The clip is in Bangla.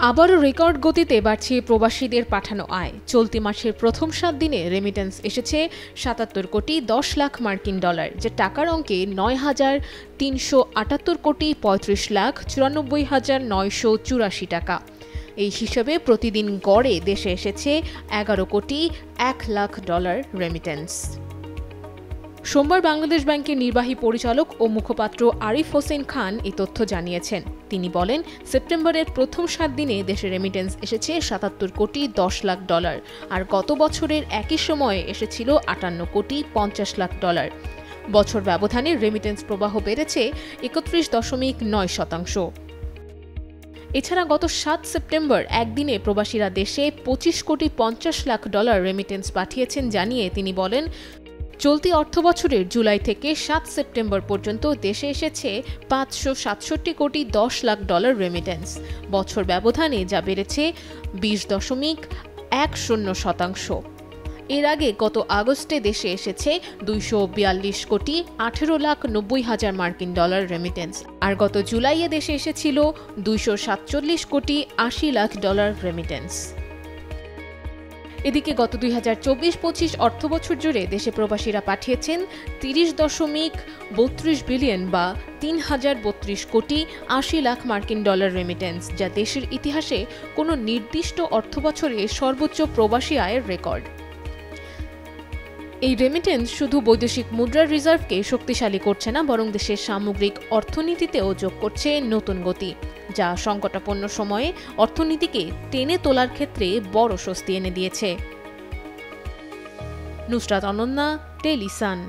আবারও রেকর্ড গতিতে বাড়ছে প্রবাসীদের পাঠানো আয়। চলতি মাসের প্রথম 7 দিনে রেমিটেন্স এসেছে ৭৭ কোটি ১০ লাখ মার্কিন ডলার, যা টাকার অঙ্কে ৯,৩৭৮ কোটি ৩৫ লাখ ৯৪ হাজার ৯৮৪ টাকা। এই হিসাবে প্রতিদিন গড়ে দেশে এসেছে ১১ কোটি ১ লাখ ডলার রেমিটেন্স। সোমবার বাংলাদেশ ব্যাংকের নির্বাহী পরিচালক ও মুখপাত্র আরিফ হোসেন খান এই তথ্য জানিয়েছেন। তিনি বলেন, সেপ্টেম্বরের প্রথম 7 দিনে দেশে রেমিটেন্স এসেছে ৭৭ কোটি ১০ লাখ ডলার, আর গত বছরের একই সময়ে এসেছিল ৫৮ কোটি ৫০ লাখ ডলার। বছর ব্যবধানে রেমিটেন্স প্রবাহ বেড়েছে ৩১.৯%। এছাড়া গত ৭ সেপ্টেম্বর একদিনে প্রবাসীরা দেশে ২৫ কোটি ৫০ লাখ ডলার রেমিটেন্স পাঠিয়েছেন জানিয়ে তিনি বলেন, চলতি অর্থবছরের জুলাই থেকে ৭ সেপ্টেম্বর পর্যন্ত দেশে এসেছে ৫৬৭ কোটি ১০ লাখ ডলার রেমিটেন্স। বছর ব্যবধানে যা বেড়েছে ২০.১০%। এর আগে গত আগস্টে দেশে এসেছে ২৪২ কোটি ১৮ লাখ ৯০ হাজার মার্কিন ডলার রেমিটেন্স, আর গত জুলাইয়ে দেশে এসেছিল ২৪৭ কোটি ৮০ লাখ ডলার রেমিটেন্স। এদিকে গত ২০২৪-২৫ অর্থবছর জুড়ে দেশে প্রবাসীরা পাঠিয়েছেন ৩০.৩২ বিলিয়ন বা ৩,০৩২ কোটি ৮০ লাখ মার্কিন ডলার রেমিটেন্স, যা দেশের ইতিহাসে কোনো নির্দিষ্ট অর্থবছরে সর্বোচ্চ প্রবাসী আয়ের রেকর্ড। এই রেমিটেন্স শুধু বৈদেশিক মুদ্রার রিজার্ভকে শক্তিশালী করছে না, বরং দেশের সামগ্রিক অর্থনীতিতেও যোগ করছে নতুন গতি, যা সংকটাপন্ন সময়ে অর্থনীতিকে টেনে তোলার ক্ষেত্রে বড় স্বস্তি এনে দিয়েছে। Nusrat Ananya, Daily Sun.